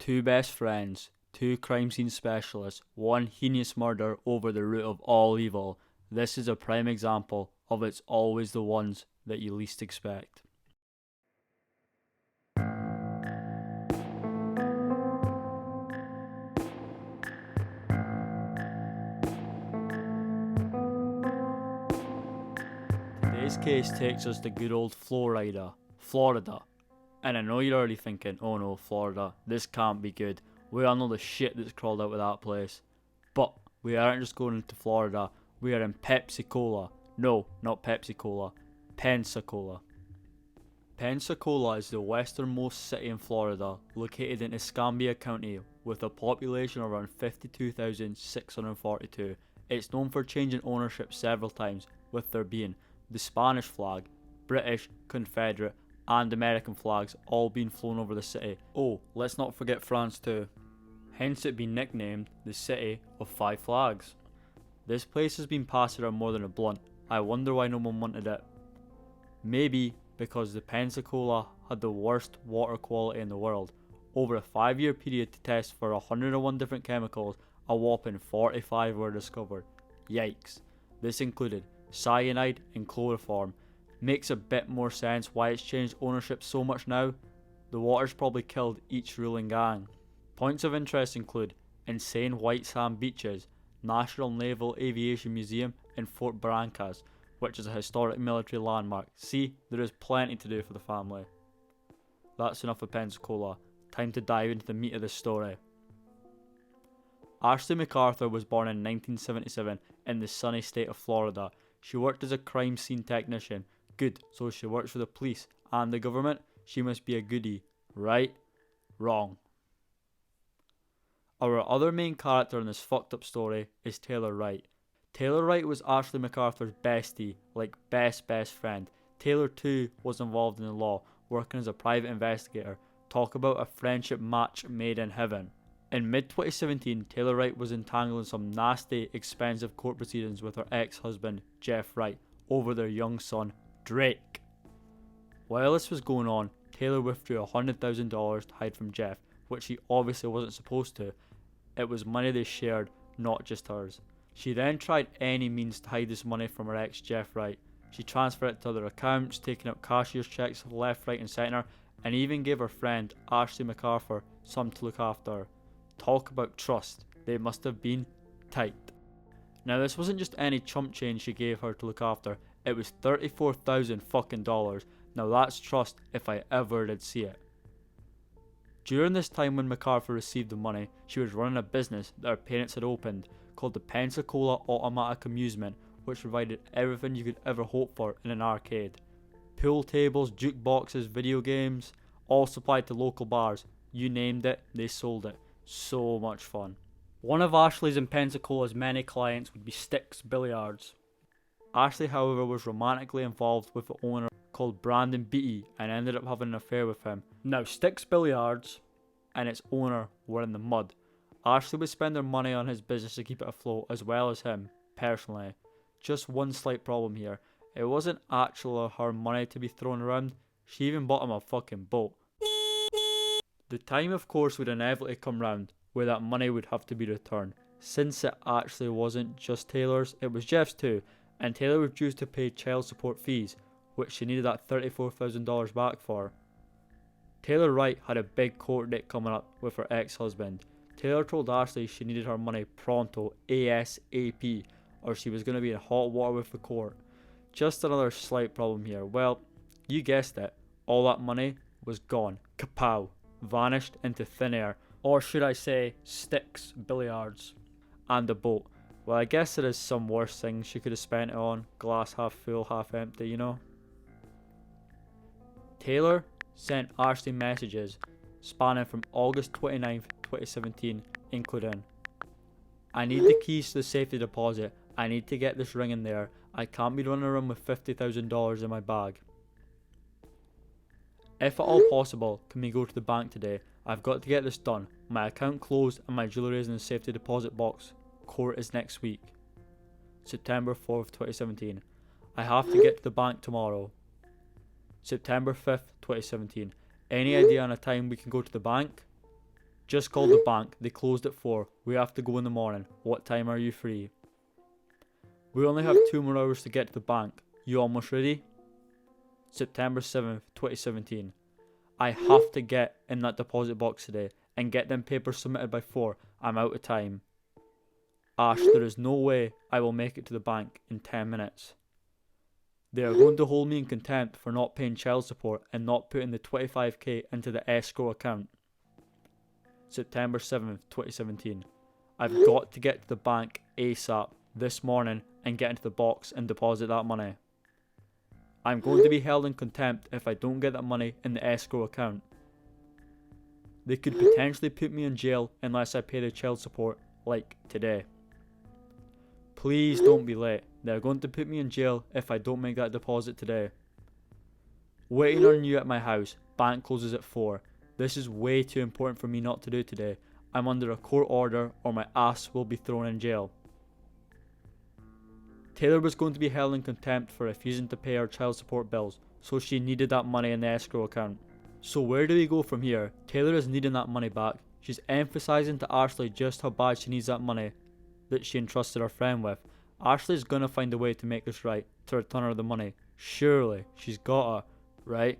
Two best friends, two crime scene specialists, one heinous murder over the root of all evil. This is a prime example of it's always the ones that you least expect. Today's case takes us to good old Florida. And I know you're already thinking, oh no, Florida, this can't be good. We all know the shit that's crawled out of that place. But we aren't just going into Florida, we are in Pensacola. No, not Pepsi Cola, Pensacola. Pensacola is the westernmost city in Florida, located in Escambia County, with a population of around 52,642. It's known for changing ownership several times, with there being the Spanish flag, British, Confederate, and American flags all being flown over the city. Oh, let's not forget France too. Hence it being nicknamed the City of Five Flags. This place has been passed around more than a blunt. I wonder why no one wanted it. Maybe because the Pensacola had the worst water quality in the world. Over a 5-year period to test for 101 different chemicals, a whopping 45 were discovered. Yikes. This included cyanide and chloroform. Makes a bit more sense why it's changed ownership so much now. The water's probably killed each ruling gang. Points of interest include insane white sand beaches, National Naval Aviation Museum in Fort Barrancas, which is a historic military landmark. See, there is plenty to do for the family. That's enough of Pensacola. Time to dive into the meat of the story. Ashley McArthur was born in 1977 in the sunny state of Florida. She worked as a crime scene technician. Good, so she works for the police and the government. She must be a goodie, right? Wrong. Our other main character in this fucked up story is Taylor Wright. Taylor Wright was Ashley McArthur's bestie, like best friend. Taylor too was involved in the law, working as a private investigator. Talk about a friendship match made in heaven. In mid-2017, Taylor Wright was entangled in some nasty, expensive court proceedings with her ex-husband, Jeff Wright, over their young son, Drake. While this was going on, Taylor withdrew $100,000 to hide from Jeff, which he obviously wasn't supposed to. It was money they shared, not just hers. She then tried any means to hide this money from her ex Jeff Wright. She transferred it to other accounts, taking out cashier's checks left, right and centre, and even gave her friend Ashley McArthur some to look after her. Talk about trust. They must have been tight. Now this wasn't just any chump change she gave her to look after. It was $34,000 fucking dollars. Now that's trust if I ever did see it. During this time when McArthur received the money, she was running a business that her parents had opened called the Pensacola Automatic Amusement, which provided everything you could ever hope for in an arcade. Pool tables, jukeboxes, video games, all supplied to local bars. You named it, they sold it. So much fun. One of Ashley's and Pensacola's many clients would be Sticks Billiards. Ashley, however, was romantically involved with the owner called Brandon Beatty and ended up having an affair with him. Now, Sticks Billiards and its owner were in the mud. Ashley would spend her money on his business to keep it afloat, as well as him, personally. Just one slight problem here. It wasn't actually her money to be thrown around. She even bought him a fucking boat. The time, of course, would inevitably come round where that money would have to be returned. Since it actually wasn't just Taylor's, it was Jeff's too, and Taylor refused to pay child support fees, which she needed that $34,000 back for. Taylor Wright had a big court date coming up with her ex-husband. Taylor told Ashley she needed her money pronto, ASAP, or she was going to be in hot water with the court. Just another slight problem here. Well, you guessed it, all that money was gone. Kapow. Vanished into thin air. Or should I say, Sticks Billiards. And the boat. Well, I guess there is some worse things she could have spent it on. Glass half full, half empty, you know. Taylor sent Ashley messages spanning from August 29th, 2017, including, I need the keys to the safety deposit. I need to get this ring in there. I can't be running around with $50,000 in my bag. If at all possible, can we go to the bank today? I've got to get this done. My account closed and my jewellery is in the safety deposit box. Court is next week. September 4th, 2017. I have to get to the bank tomorrow. September 5th, 2017. Any idea on a time we can go to the bank? Just called the bank. They closed at 4. We have to go in the morning. What time are you free? We only have 2 more hours to get to the bank. You almost ready? September 7th, 2017. I have to get in that deposit box today and get them papers submitted by 4. I'm out of time. Ash, there is no way I will make it to the bank in 10 minutes. They are going to hold me in contempt for not paying child support and not putting the 25k into the escrow account. September 7th, 2017. I've got to get to the bank ASAP this morning and get into the box and deposit that money. I'm going to be held in contempt if I don't get that money in the escrow account. They could potentially put me in jail unless I pay the child support, like today. Please don't be late. They're going to put me in jail if I don't make that deposit today. Waiting on you at my house. Bank closes at 4. This is way too important for me not to do today. I'm under a court order or my ass will be thrown in jail. Taylor was going to be held in contempt for refusing to pay her child support bills, so she needed that money in the escrow account. So where do we go from here? Taylor is needing that money back. She's emphasising to Ashley just how bad she needs that money that she entrusted her friend with. Ashley's gonna find a way to make this right, to return her the money. Surely, she's gotta, right?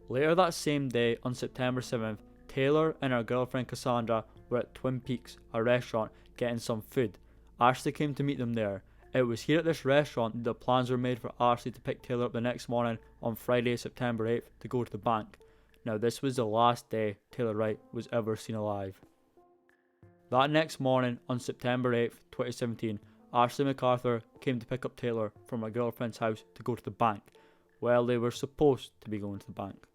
Later that same day, on September 7th, Taylor and her girlfriend Cassandra were at Twin Peaks, a restaurant, getting some food. Ashley came to meet them there. It was here at this restaurant that the plans were made for Ashley to pick Taylor up the next morning on Friday, September 8th to go to the bank. Now this was the last day Taylor Wright was ever seen alive. That next morning, on September 8th, 2017, Ashley McArthur came to pick up Taylor from her girlfriend's house to go to the bank. Well, they were supposed to be going to the bank.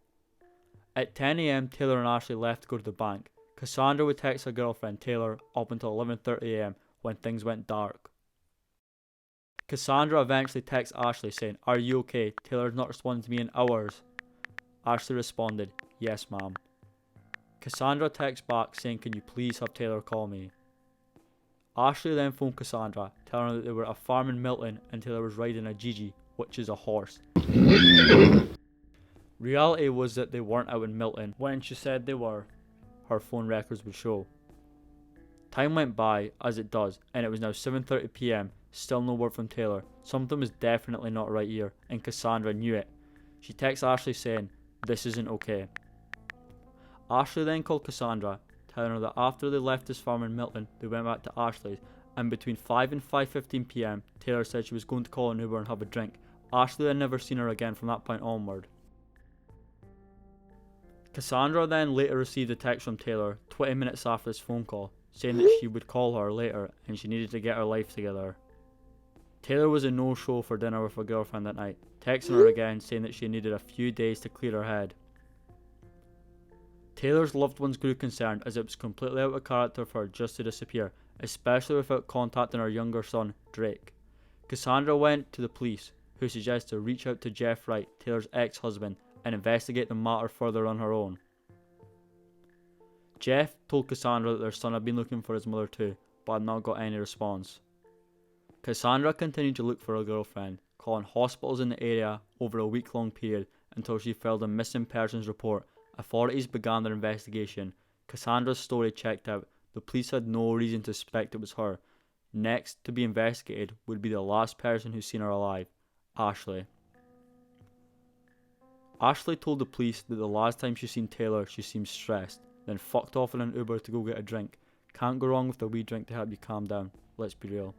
At 10 AM, Taylor and Ashley left to go to the bank. Cassandra would text her girlfriend Taylor up until 11:30 AM when things went dark. Cassandra eventually texts Ashley saying, "Are you okay? Taylor's not responding to me in hours." Ashley responded, "Yes, ma'am." Cassandra texts back saying, "Can you please have Taylor call me?" Ashley then phoned Cassandra, telling her that they were at a farm in Milton and Taylor was riding a Gigi, which is a horse. Reality was that they weren't out in Milton when she said they were. Her phone records would show. Time went by, as it does, and it was now 7:30 PM, still no word from Taylor. Something was definitely not right here, and Cassandra knew it. She texts Ashley saying, "This isn't okay." Ashley then called Cassandra, telling her that after they left this farm in Milton, they went back to Ashley's, and between 5 and 5:15 PM, Taylor said she was going to call an Uber and have a drink. Ashley had never seen her again from that point onward. Cassandra then later received a text from Taylor 20 minutes after this phone call, saying that she would call her later and she needed to get her life together. Taylor was a no-show for dinner with her girlfriend that night, texting her again saying that she needed a few days to clear her head. Taylor's loved ones grew concerned as it was completely out of character for her just to disappear, especially without contacting her younger son, Drake. Cassandra went to the police, who suggested to reach out to Jeff Wright, Taylor's ex-husband, and investigate the matter further on her own. Jeff told Cassandra that their son had been looking for his mother too, but had not got any response. Cassandra continued to look for her girlfriend, calling hospitals in the area over a week-long period until she filed a missing persons report. Authorities began their investigation. Cassandra's story checked out. The police had no reason to suspect it was her. Next to be investigated would be the last person who's seen her alive, Ashley. Ashley told the police that the last time she seen Taylor, she seemed stressed, then fucked off in an Uber to go get a drink. Can't go wrong with a wee drink to help you calm down, let's be real.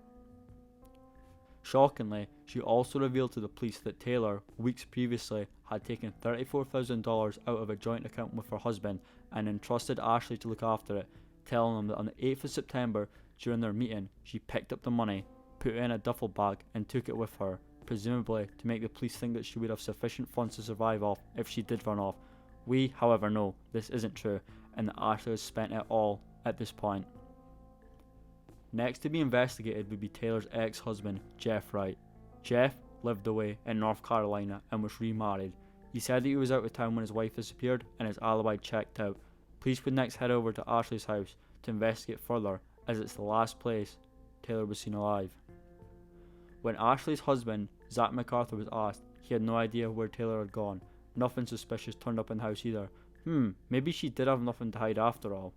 Shockingly, she also revealed to the police that Taylor, weeks previously, had taken $34,000 out of a joint account with her husband and entrusted Ashley to look after it, telling him that on the 8th of September, during their meeting, she picked up the money, put it in a duffel bag and took it with her, presumably to make the police think that she would have sufficient funds to survive off if she did run off. We, however, know this isn't true and that Ashley has spent it all at this point. Next to be investigated would be Taylor's ex-husband, Jeff Wright. Jeff lived away in North Carolina and was remarried. He said that he was out of town when his wife disappeared and his alibi checked out. Police would next head over to Ashley's house to investigate further, as it's the last place Taylor was seen alive. When Ashley's husband, Zach McArthur, was asked, he had no idea where Taylor had gone. Nothing suspicious turned up in the house either. Maybe she did have nothing to hide after all.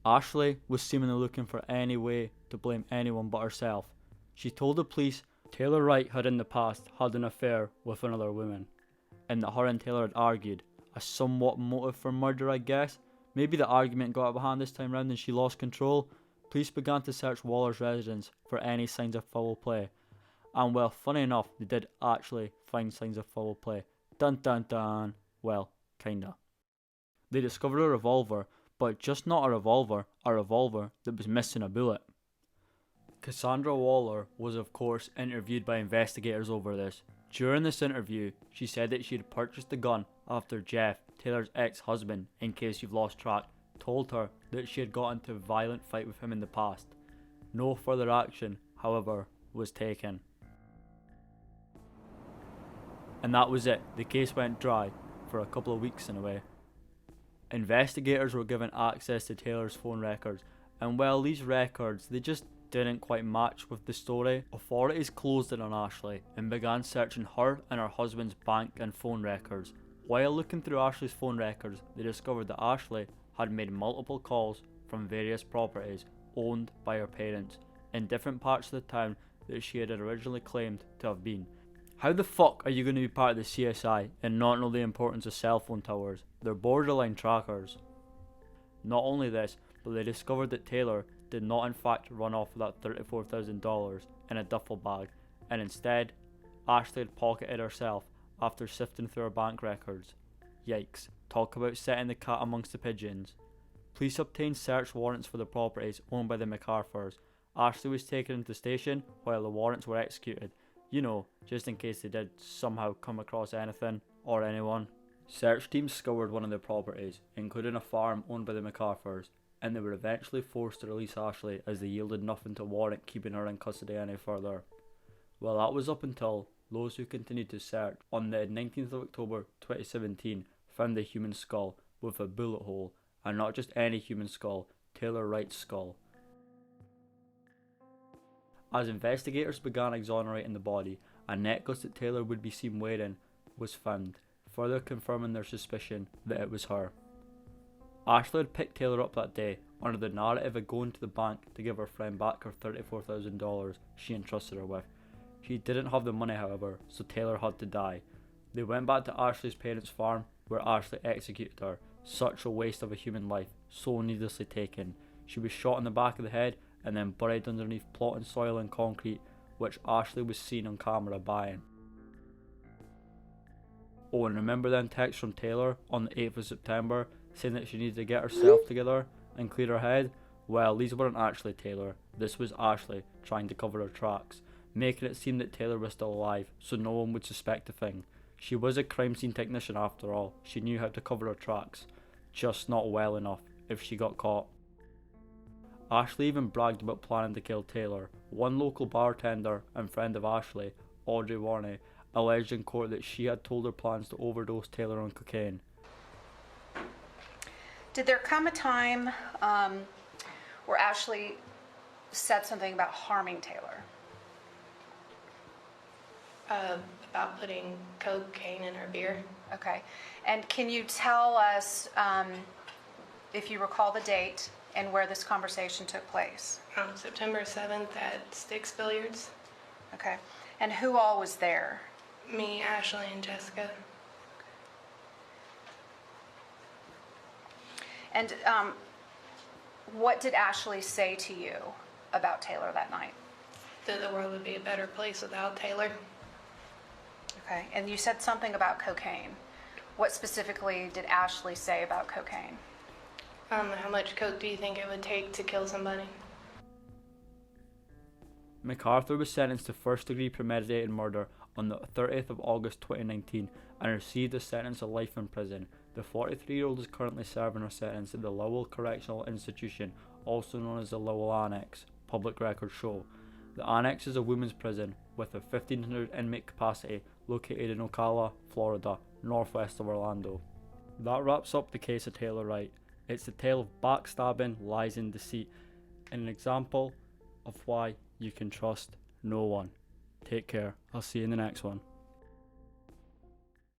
Ashley was seemingly looking for any way to blame anyone but herself. She told the police Taylor Wright had in the past had an affair with another woman, and that her and Taylor had argued. A somewhat motive for murder, I guess. Maybe the argument got out of hand this time round and she lost control. Police began to search Waller's residence for any signs of foul play. And well, funny enough, they did actually find signs of foul play. Dun dun dun. Well, kinda. They discovered a revolver, but just not a revolver that was missing a bullet. Cassandra Waller was of course interviewed by investigators over this. During this interview, she said that she had purchased the gun after Jeff, Taylor's ex-husband, in case you've lost track, told her that she had got into a violent fight with him in the past. No further action, however, was taken. And that was it. The case went dry for a couple of weeks in a way. Investigators were given access to Taylor's phone records, and while these records, they just didn't quite match with the story, authorities closed in on Ashley and began searching her and her husband's bank and phone records. While looking through Ashley's phone records, they discovered that Ashley had made multiple calls from various properties owned by her parents in different parts of the town that she had originally claimed to have been. How the fuck are you going to be part of the CSI and not know the importance of cell phone towers? They're borderline trackers. Not only this, but they discovered that Taylor did not in fact run off with that $34,000 in a duffel bag, and instead, Ashley had pocketed herself after sifting through her bank records. Yikes, talk about setting the cat amongst the pigeons. Police obtained search warrants for the properties owned by the McArthurs. Ashley was taken into station while the warrants were executed. You know, just in case they did somehow come across anything or anyone. Search teams scoured one of the properties, including a farm owned by the McArthurs, and they were eventually forced to release Ashley as they yielded nothing to warrant keeping her in custody any further. Well, that was up until those who continued to search on the 19th of October 2017 found the human skull with a bullet hole, and not just any human skull, Taylor Wright's skull. As investigators began exonerating the body, a necklace that Taylor would be seen wearing was found, further confirming their suspicion that it was her. Ashley had picked Taylor up that day under the narrative of going to the bank to give her friend back her $34,000 she entrusted her with. She didn't have the money, however, so Taylor had to die. They went back to Ashley's parents' farm, where Ashley executed her. Such a waste of a human life, so needlessly taken. She was shot in the back of the head and then buried underneath plotting soil and concrete, which Ashley was seen on camera buying. Oh, and remember then text from Taylor on the 8th of September saying that she needed to get herself together and clear her head? Well, these weren't actually Taylor. This was Ashley trying to cover her tracks, making it seem that Taylor was still alive so no one would suspect a thing. She was a crime scene technician after all. She knew how to cover her tracks, just not well enough if she got caught. Ashley even bragged about planning to kill Taylor. One local bartender and friend of Ashley, Audrey Warney, alleged in court that she had told her plans to overdose Taylor on cocaine. Did there come a time where Ashley said something about harming Taylor? About putting cocaine in her beer. Okay. And can you tell us, if you recall the date and where this conversation took place? September 7th at Sticks Billiards. Okay. And who all was there? Me, Ashley, and Jessica. And what did Ashley say to you about Taylor that night? That the world would be a better place without Taylor. Okay. And you said something about cocaine. What specifically did Ashley say about cocaine? How much coke do you think it would take to kill somebody? McArthur was sentenced to first-degree premeditated murder on the 30th of August 2019 and received a sentence of life in prison. The 43-year-old is currently serving her sentence at the Lowell Correctional Institution, also known as the Lowell Annex, public records show. The Annex is a women's prison with a 1,500 inmate capacity located in Ocala, Florida, northwest of Orlando. That wraps up the case of Taylor Wright. It's a tale of backstabbing, lies and deceit, and an example of why you can trust no one. Take care. I'll see you in the next one.